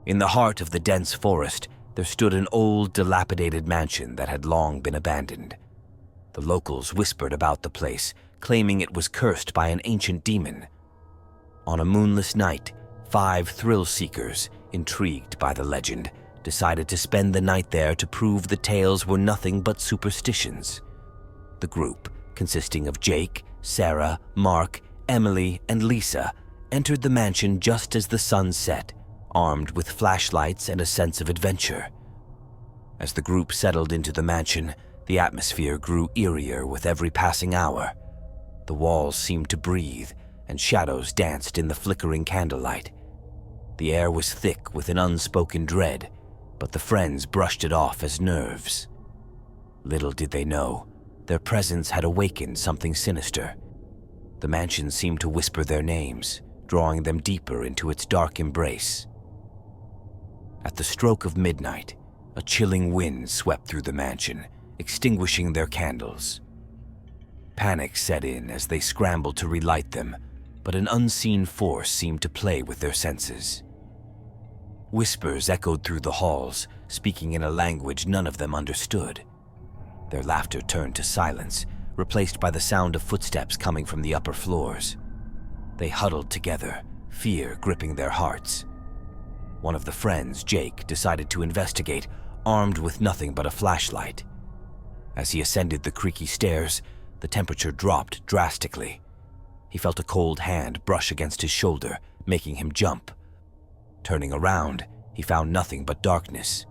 In the heart of the dense forest, there stood an old, dilapidated mansion that had long been abandoned. The locals whispered about the place, claiming it was cursed by an ancient demon. On a moonless night, 5 thrill-seekers, intrigued by the legend, decided to spend the night there to prove the tales were nothing but superstitions. The group, consisting of Jake, Sarah, Mark, Emily, and Lisa, entered the mansion just as the sun set, armed with flashlights and a sense of adventure. As the group settled into the mansion, the atmosphere grew eerier with every passing hour. The walls seemed to breathe, and shadows danced in the flickering candlelight. The air was thick with an unspoken dread, but the friends brushed it off as nerves. Little did they know, their presence had awakened something sinister. The mansion seemed to whisper their names, drawing them deeper into its dark embrace. At the stroke of midnight, a chilling wind swept through the mansion, extinguishing their candles. Panic set in as they scrambled to relight them, but an unseen force seemed to play with their senses. Whispers echoed through the halls, speaking in a language none of them understood. Their laughter turned to silence, replaced by the sound of footsteps coming from the upper floors. They huddled together, fear gripping their hearts. One of the friends, Jake, decided to investigate, armed with nothing but a flashlight. As he ascended the creaky stairs, the temperature dropped drastically. He felt a cold hand brush against his shoulder, making him jump. Turning around, he found nothing but darkness.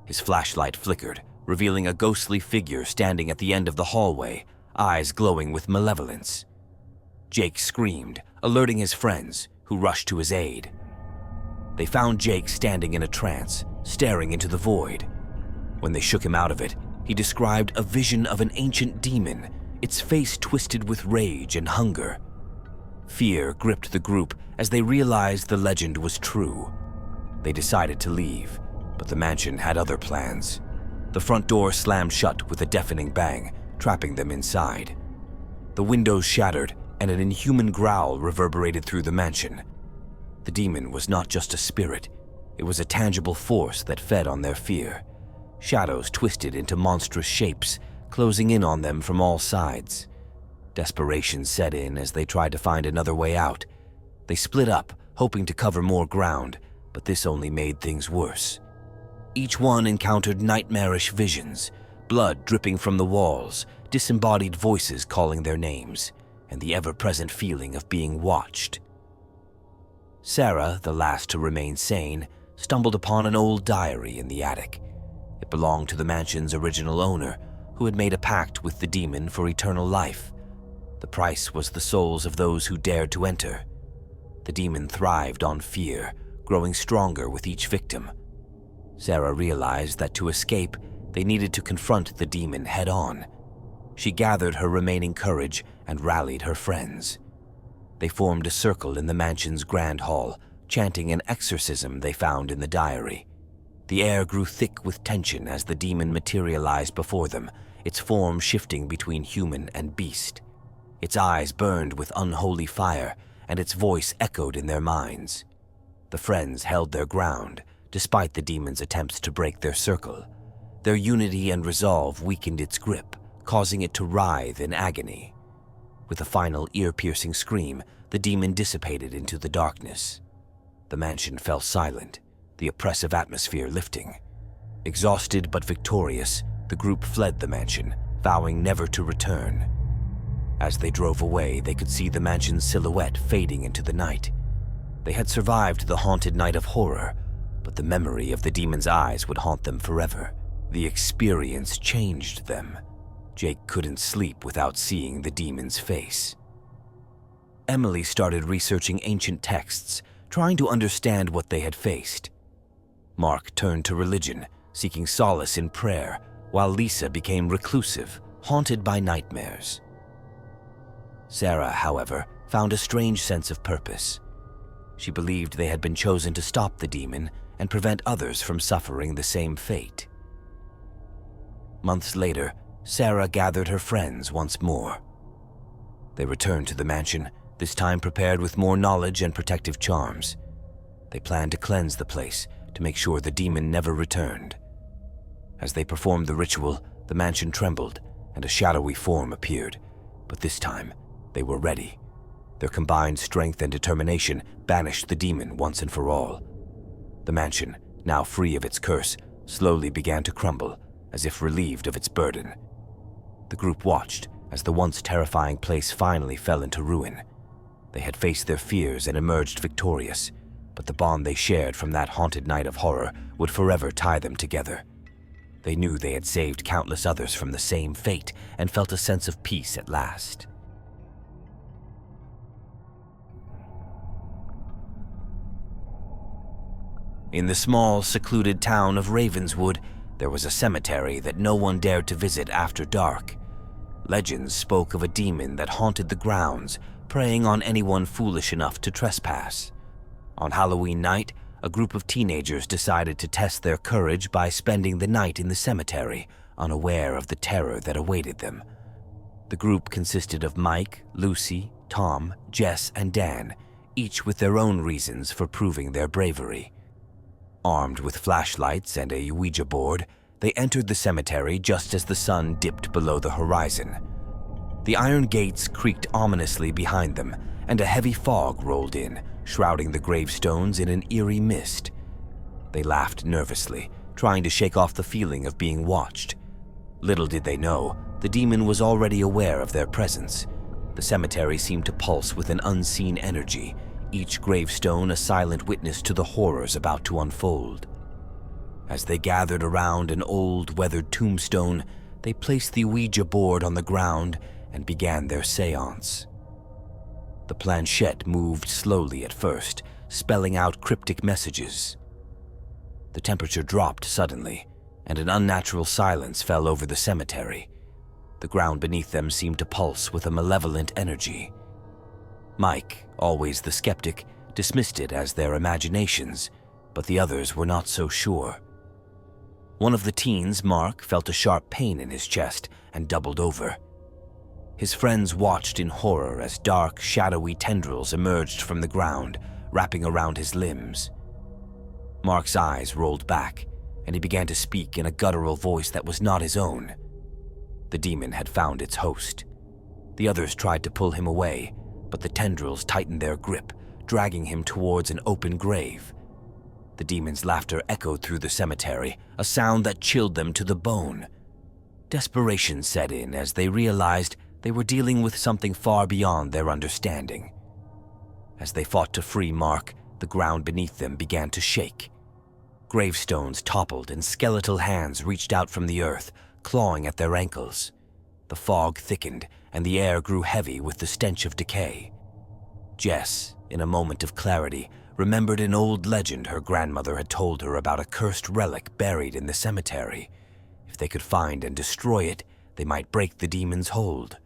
His flashlight flickered, revealing a ghostly figure standing at the end of the hallway, eyes glowing with malevolence. Jake screamed, alerting his friends, who rushed to his aid. They found Jake standing in a trance, staring into the void. When they shook him out of it, he described a vision of an ancient demon, its face twisted with rage and hunger. Fear gripped the group as they realized the legend was true. They decided to leave, but the mansion had other plans. The front door slammed shut with a deafening bang, trapping them inside. The windows shattered, and an inhuman growl reverberated through the mansion. The demon was not just a spirit, it was a tangible force that fed on their fear. Shadows twisted into monstrous shapes, closing in on them from all sides. Desperation set in as they tried to find another way out. They split up, hoping to cover more ground, but this only made things worse. Each one encountered nightmarish visions, blood dripping from the walls, disembodied voices calling their names, and the ever-present feeling of being watched. Sarah, the last to remain sane, stumbled upon an old diary in the attic. It belonged to the mansion's original owner, who had made a pact with the demon for eternal life. The price was the souls of those who dared to enter. The demon thrived on fear, growing stronger with each victim. Sarah realized that to escape, they needed to confront the demon head-on. She gathered her remaining courage and rallied her friends. They formed a circle in the mansion's grand hall, chanting an exorcism they found in the diary. The air grew thick with tension as the demon materialized before them, its form shifting between human and beast. Its eyes burned with unholy fire, and its voice echoed in their minds. The friends held their ground, despite the demon's attempts to break their circle. Their unity and resolve weakened its grip, causing it to writhe in agony. With a final ear-piercing scream, the demon dissipated into the darkness. The mansion fell silent, the oppressive atmosphere lifting. Exhausted but victorious, the group fled the mansion, vowing never to return. As they drove away, they could see the mansion's silhouette fading into the night. They had survived the haunted night of horror, but the memory of the demon's eyes would haunt them forever. The experience changed them. Jake couldn't sleep without seeing the demon's face. Emily started researching ancient texts, trying to understand what they had faced. Mark turned to religion, seeking solace in prayer, while Lisa became reclusive, haunted by nightmares. Sarah, however, found a strange sense of purpose. She believed they had been chosen to stop the demon and prevent others from suffering the same fate. Months later, Sarah gathered her friends once more. They returned to the mansion, this time prepared with more knowledge and protective charms. They planned to cleanse the place to make sure the demon never returned. As they performed the ritual, the mansion trembled and a shadowy form appeared, but this time they were ready. Their combined strength and determination banished the demon once and for all. The mansion, now free of its curse, slowly began to crumble, as if relieved of its burden. The group watched as the once terrifying place finally fell into ruin. They had faced their fears and emerged victorious, but the bond they shared from that haunted night of horror would forever tie them together. They knew they had saved countless others from the same fate and felt a sense of peace at last. In the small, secluded town of Ravenswood, there was a cemetery that no one dared to visit after dark. Legends spoke of a demon that haunted the grounds, preying on anyone foolish enough to trespass. On Halloween night, a group of teenagers decided to test their courage by spending the night in the cemetery, unaware of the terror that awaited them. The group consisted of Mike, Lucy, Tom, Jess, and Dan, each with their own reasons for proving their bravery. Armed with flashlights and a Ouija board, they entered the cemetery just as the sun dipped below the horizon. The iron gates creaked ominously behind them, and a heavy fog rolled in, shrouding the gravestones in an eerie mist. They laughed nervously, trying to shake off the feeling of being watched. Little did they know, the demon was already aware of their presence. The cemetery seemed to pulse with an unseen energy, each gravestone a silent witness to the horrors about to unfold. As they gathered around an old, weathered tombstone, they placed the Ouija board on the ground and began their seance. The planchette moved slowly at first, spelling out cryptic messages. The temperature dropped suddenly, and an unnatural silence fell over the cemetery. The ground beneath them seemed to pulse with a malevolent energy. Mike, always the skeptic, dismissed it as their imaginations, but the others were not so sure. One of the teens, Mark, felt a sharp pain in his chest and doubled over. His friends watched in horror as dark, shadowy tendrils emerged from the ground, wrapping around his limbs. Mark's eyes rolled back, and he began to speak in a guttural voice that was not his own. The demon had found its host. The others tried to pull him away, but the tendrils tightened their grip, dragging him towards an open grave. The demon's laughter echoed through the cemetery, a sound that chilled them to the bone. Desperation set in as they realized they were dealing with something far beyond their understanding. As they fought to free Mark, the ground beneath them began to shake. Gravestones toppled and skeletal hands reached out from the earth, clawing at their ankles. The fog thickened and the air grew heavy with the stench of decay. Jess, in a moment of clarity, remembered an old legend her grandmother had told her about a cursed relic buried in the cemetery. If they could find and destroy it, they might break the demon's hold.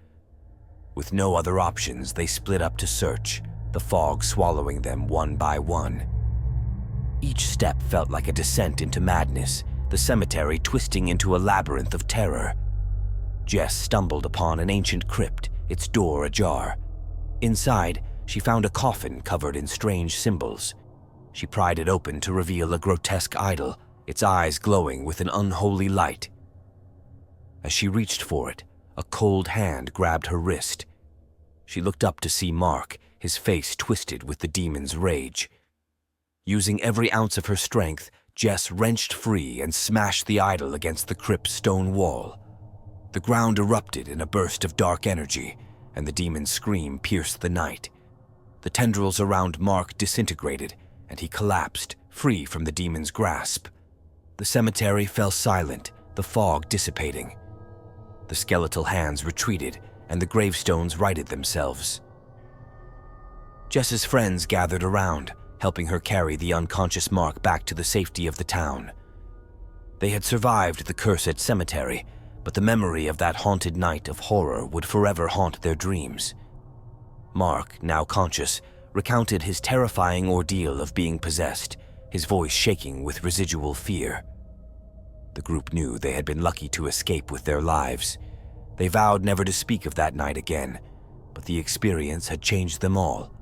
With no other options, they split up to search, the fog swallowing them one by one. Each step felt like a descent into madness, the cemetery twisting into a labyrinth of terror. Jess stumbled upon an ancient crypt, its door ajar. Inside, she found a coffin covered in strange symbols. She pried it open to reveal a grotesque idol, its eyes glowing with an unholy light. As she reached for it, a cold hand grabbed her wrist. She looked up to see Mark, his face twisted with the demon's rage. Using every ounce of her strength, Jess wrenched free and smashed the idol against the crypt's stone wall. The ground erupted in a burst of dark energy, and the demon's scream pierced the night. The tendrils around Mark disintegrated, and he collapsed, free from the demon's grasp. The cemetery fell silent, the fog dissipating. The skeletal hands retreated, and the gravestones righted themselves. Jess's friends gathered around, helping her carry the unconscious Mark back to the safety of the town. They had survived the cursed cemetery, but the memory of that haunted night of horror would forever haunt their dreams. Mark, now conscious, recounted his terrifying ordeal of being possessed, his voice shaking with residual fear. The group knew they had been lucky to escape with their lives. They vowed never to speak of that night again, but the experience had changed them all.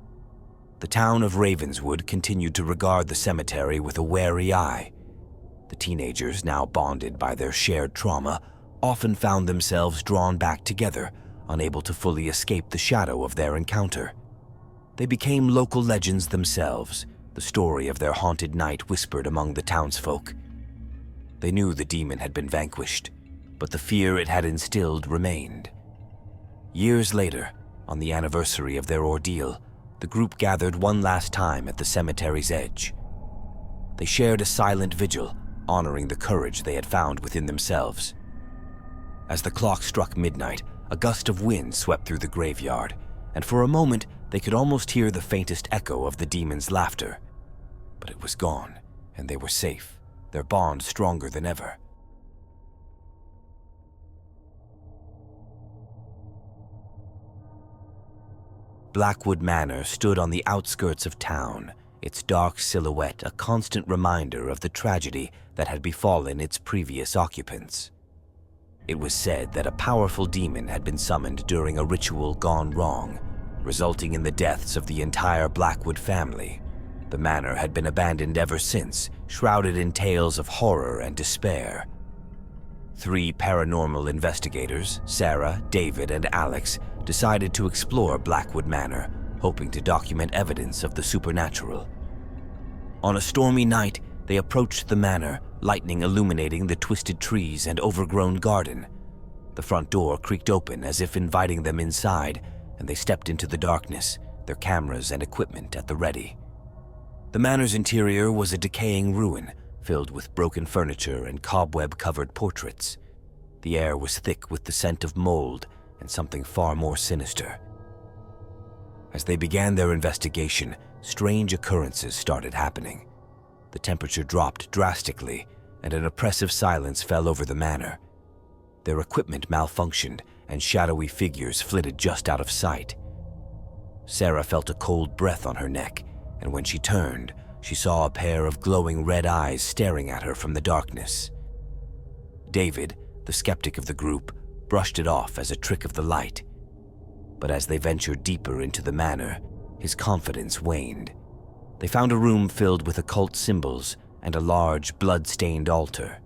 The The town of Ravenswood continued to regard the cemetery with a wary eye. The teenagers, now bonded by their shared trauma, often found themselves drawn back together, unable to fully escape the shadow of their encounter. They became local legends themselves, the story of their haunted night whispered among the townsfolk. They knew the demon had been vanquished, but the fear it had instilled remained. Years later, on the anniversary of their ordeal, the group gathered one last time at the cemetery's edge. They shared a silent vigil, honoring the courage they had found within themselves. As the clock struck midnight, a gust of wind swept through the graveyard, and for a moment they could almost hear the faintest echo of the demon's laughter. But it was gone, and they were safe, their bond stronger than ever. Blackwood Manor stood on the outskirts of town, its dark silhouette a constant reminder of the tragedy that had befallen its previous occupants. It was said that a powerful demon had been summoned during a ritual gone wrong, resulting in the deaths of the entire Blackwood family. The manor had been abandoned ever since, shrouded in tales of horror and despair. 3 paranormal investigators, Sarah, David, and Alex, decided to explore Blackwood Manor, hoping to document evidence of the supernatural. On a stormy night, they approached the manor, lightning illuminating the twisted trees and overgrown garden. The front door creaked open as if inviting them inside, and they stepped into the darkness, their cameras and equipment at the ready. The manor's interior was a decaying ruin, filled with broken furniture and cobweb-covered portraits. The air was thick with the scent of mold and something far more sinister. As they began their investigation, strange occurrences started happening. The temperature dropped drastically, and an oppressive silence fell over the manor. Their equipment malfunctioned, and shadowy figures flitted just out of sight. Sarah felt a cold breath on her neck, and when she turned, she saw a pair of glowing red eyes staring at her from the darkness. David, the skeptic of the group, brushed it off as a trick of the light. But as they ventured deeper into the manor, his confidence waned. They found a room filled with occult symbols and a large, blood-stained altar.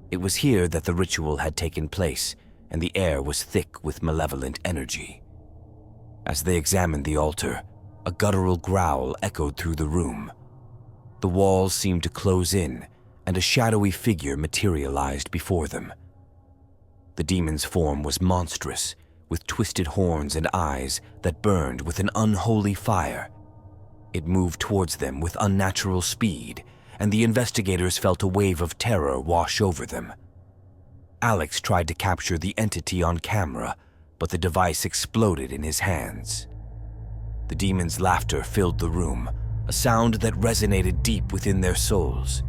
It was here that the ritual had taken place, and the air was thick with malevolent energy. As they examined the altar, a guttural growl echoed through the room. The walls seemed to close in, and a shadowy figure materialized before them. The demon's form was monstrous, with twisted horns and eyes that burned with an unholy fire. It moved towards them with unnatural speed, and the investigators felt a wave of terror wash over them. Alex tried to capture the entity on camera, but the device exploded in his hands. The demon's laughter filled the room, a sound that resonated deep within their souls.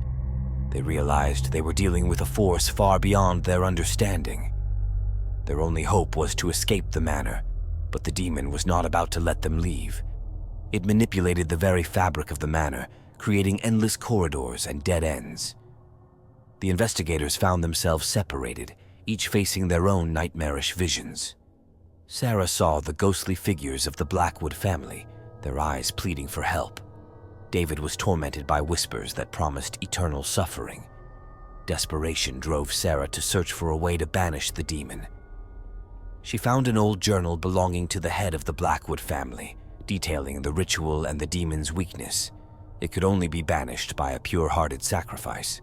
They realized they were dealing with a force far beyond their understanding. Their only hope was to escape the manor, but the demon was not about to let them leave. It manipulated the very fabric of the manor, creating endless corridors and dead ends. The investigators found themselves separated, each facing their own nightmarish visions. Sarah saw the ghostly figures of the Blackwood family, their eyes pleading for help. David was tormented by whispers that promised eternal suffering. Desperation drove Sarah to search for a way to banish the demon. She found an old journal belonging to the head of the Blackwood family, detailing the ritual and the demon's weakness. It could only be banished by a pure-hearted sacrifice.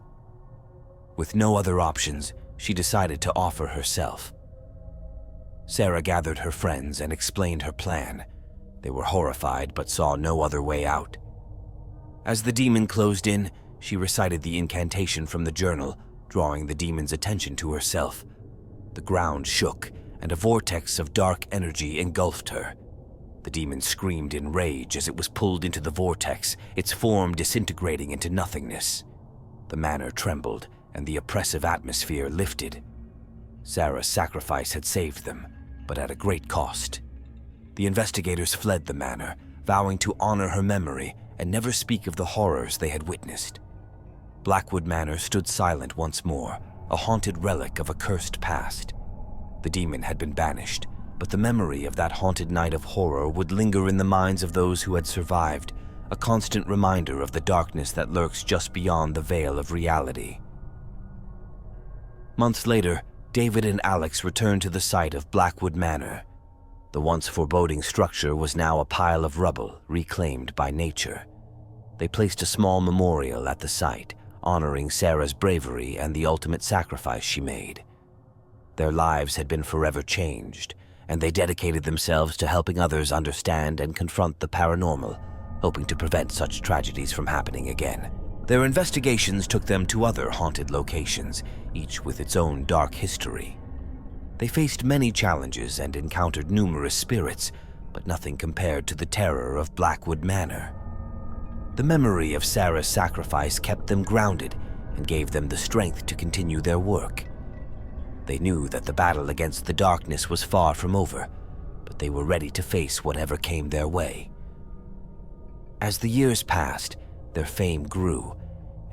With no other options, she decided to offer herself. Sarah gathered her friends and explained her plan. They were horrified but saw no other way out. As the demon closed in, she recited the incantation from the journal, drawing the demon's attention to herself. The ground shook, and a vortex of dark energy engulfed her. The demon screamed in rage as it was pulled into the vortex, its form disintegrating into nothingness. The manor trembled, and the oppressive atmosphere lifted. Sarah's sacrifice had saved them, but at a great cost. The investigators fled the manor, vowing to honor her memory and never speak of the horrors they had witnessed. Blackwood Manor stood silent once more, a haunted relic of a cursed past. The demon had been banished, But the memory of that haunted night of horror would linger in the minds of those who had survived, a constant reminder of the darkness that lurks just beyond the veil of reality. Months later, David and Alex returned to the site of Blackwood Manor. The once foreboding structure was now a pile of rubble reclaimed by nature. They placed a small memorial at the site, honoring Sarah's bravery and the ultimate sacrifice she made. Their lives had been forever changed, and they dedicated themselves to helping others understand and confront the paranormal, hoping to prevent such tragedies from happening again. Their investigations took them to other haunted locations, each with its own dark history. They faced many challenges and encountered numerous spirits, but nothing compared to the terror of Blackwood Manor. The memory of Sarah's sacrifice kept them grounded and gave them the strength to continue their work. They knew that the battle against the darkness was far from over, but they were ready to face whatever came their way. As the years passed, their fame grew,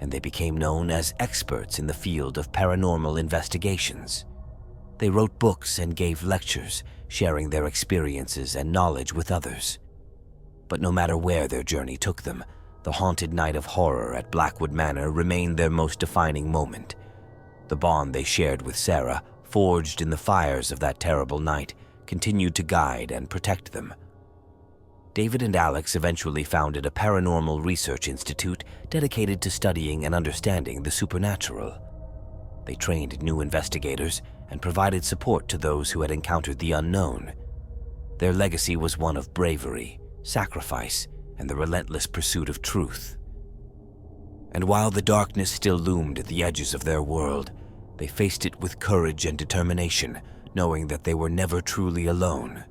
and they became known as experts in the field of paranormal investigations. They wrote books and gave lectures, sharing their experiences and knowledge with others. But no matter where their journey took them, the haunted night of horror at Blackwood Manor remained their most defining moment. The bond they shared with Sarah, forged in the fires of that terrible night, continued to guide and protect them. David and Alex eventually founded a paranormal research institute dedicated to studying and understanding the supernatural. They trained new investigators and provided support to those who had encountered the unknown. Their legacy was one of bravery, sacrifice, and the relentless pursuit of truth. And while the darkness still loomed at the edges of their world, they faced it with courage and determination, knowing that they were never truly alone.